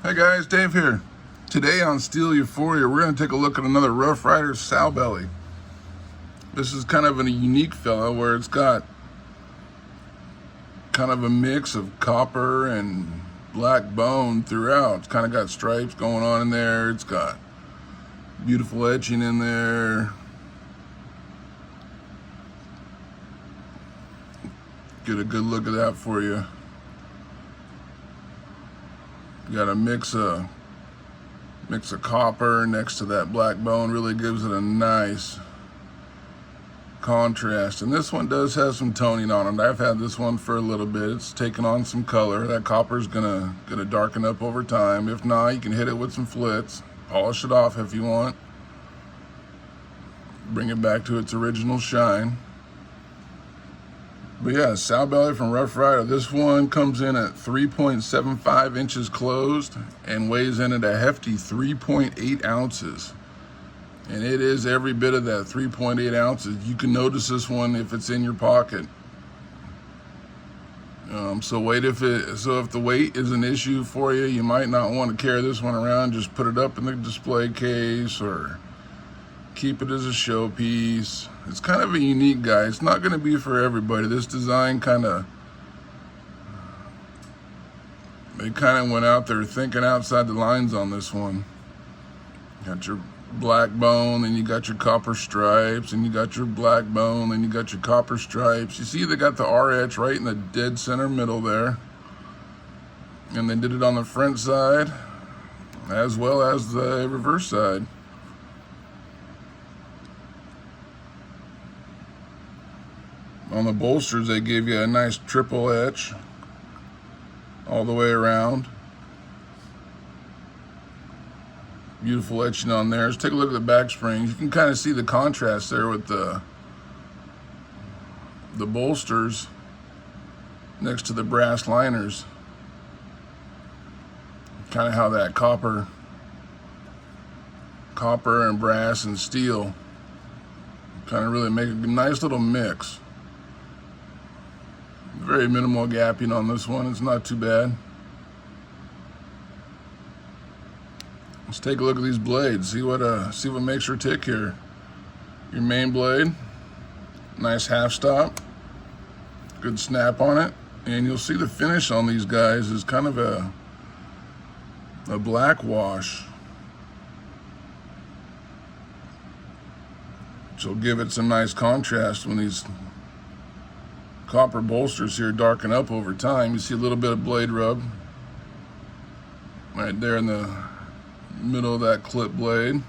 Hey guys, Dave here. Today on Steel Euphoria, we're going to take a look at another Rough Ryder Sowbelly. This is kind of a unique fella where it's got kind of a mix of copper and black bone throughout. It's kind of got stripes going on in there. It's got beautiful etching in there. Get a good look at that for you. You got a mix of copper next to that black bone, really gives it a nice contrast. And this one does have some toning on it. I've had this one for a little bit. It's taken on some color. That copper's gonna darken up over time. If not, you can hit it with some flits, polish it off if you want, bring it back to its original shine. But yeah, Sowbelly from Rough Ryder. This one comes in at 3.75 inches closed and weighs in at a hefty 3.8 ounces. And it is every bit of that 3.8 ounces. You can notice this one if it's in your pocket. So if the weight is an issue for you, you might not want to carry this one around. Just put it up in the display case or keep it as a showpiece. It's kind of a unique guy. It's not going to be for everybody. This design they kind of went out there thinking outside the lines on this one. Got your black bone, then you got your copper stripes, and you got your black bone, then you got your copper stripes. You see they got the R etch right in the dead center middle there. And they did it on the front side as well as the reverse side. On the bolsters, they gave you a nice triple etch all the way around. Beautiful etching on there. Let's take a look at the back springs. You can kind of see the contrast there with the bolsters next to the brass liners. Kind of how that copper and brass and steel kind of really make a nice little mix. Very minimal gapping on this one. It's not too bad. Let's take a look at these blades. See what makes her tick here. Your main blade, nice half stop, good snap on it, and you'll see the finish on these guys is kind of a black wash, which will give it some nice contrast when these copper bolsters here darken up over time. You see a little bit of blade rub right there in the middle of that clip blade.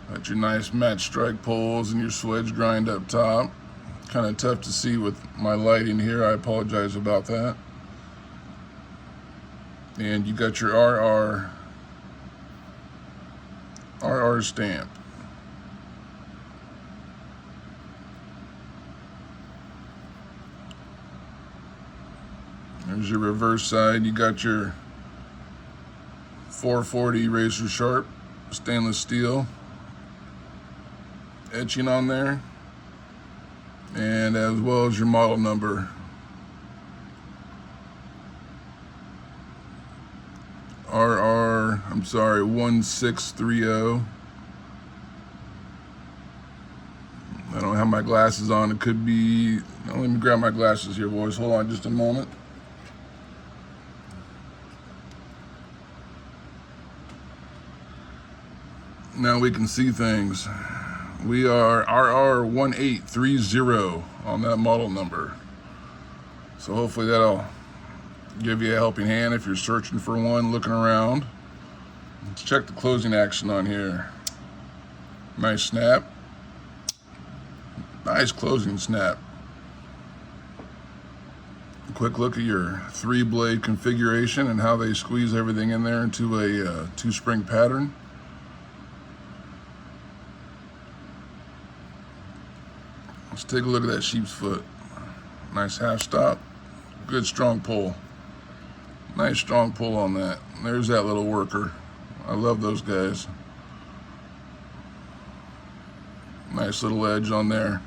Got your nice matte strike poles and your swedge grind up top. Kind of tough to see with my lighting here. I apologize about that. And you got your RR stamp. There's your reverse side. You got your 440 razor sharp stainless steel etching on there, and as well as your model number. RR, 1630. I don't have my glasses on. It could be, let me grab my glasses here, boys. Hold on just a moment. Now we can see things. We are RR1830 on that model number. So hopefully that'll give you a helping hand if you're searching for one, looking around. Let's check the closing action on here. Nice snap. Nice closing snap. A quick look at your 3-blade configuration and how they squeeze everything in there into a 2-spring pattern. Let's take a look at that sheep's foot. Nice half stop, good strong pull. Nice strong pull on that. There's that little worker. I love those guys. Nice little edge on there.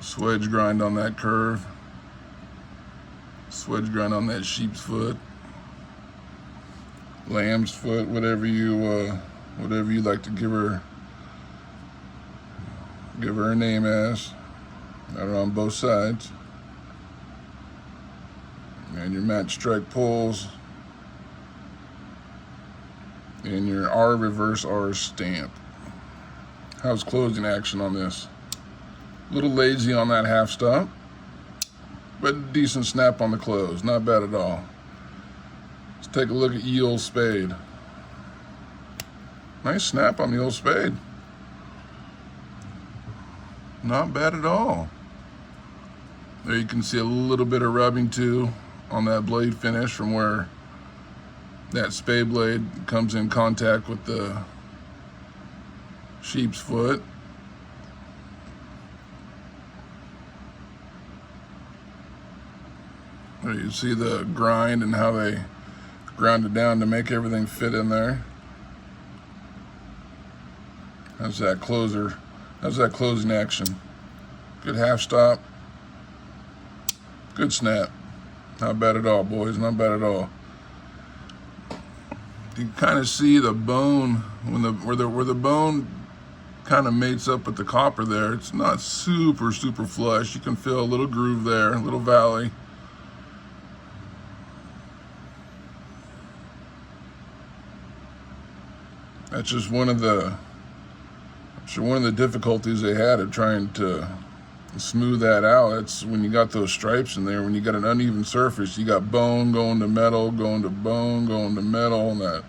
Swedge grind on that curve. Swedge grind on that sheep's foot, lamb's foot, whatever you like to give her a name as. Got it on both sides. And your match strike pulls. And your R reverse R stamp. How's closing action on this? A little lazy on that half stop, but decent snap on the close. Not bad at all. Let's take a look at ye old spade. Nice snap on the old spade. Not bad at all. There you can see a little bit of rubbing too on that blade finish from where that spade blade comes in contact with the sheep's foot. There you see the grind and how they ground it down to make everything fit in there. How's that closer? How's that closing action? Good half stop. Good snap. Not bad at all, boys. Not bad at all. You can kind of see the bone where the bone kind of mates up with the copper there. It's not super flush. You can feel a little groove there, a little valley. That's just one of the difficulties they had of trying to smooth that out. It's when you got those stripes in there, when you got an uneven surface, you got bone going to metal, going to bone, going to metal, and that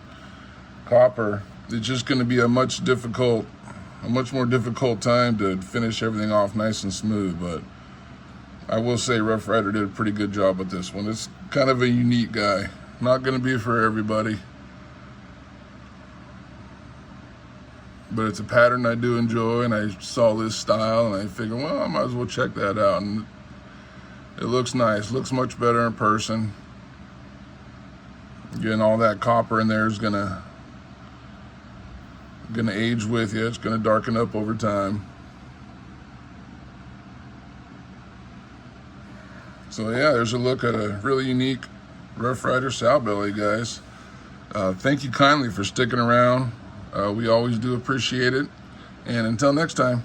copper. It's just going to be a much more difficult time to finish everything off nice and smooth. But I will say Rough Ryder did a pretty good job with this one. It's kind of a unique guy. Not going to be for everybody. But it's a pattern I do enjoy, and I saw this style, and I figured, well, I might as well check that out. And it looks nice. Looks much better in person. Again, all that copper in there is gonna age with you. It's gonna darken up over time. So yeah, there's a look at a really unique Rough Ryder Sowbelly, guys. Thank you kindly for sticking around. We always do appreciate it. And until next time.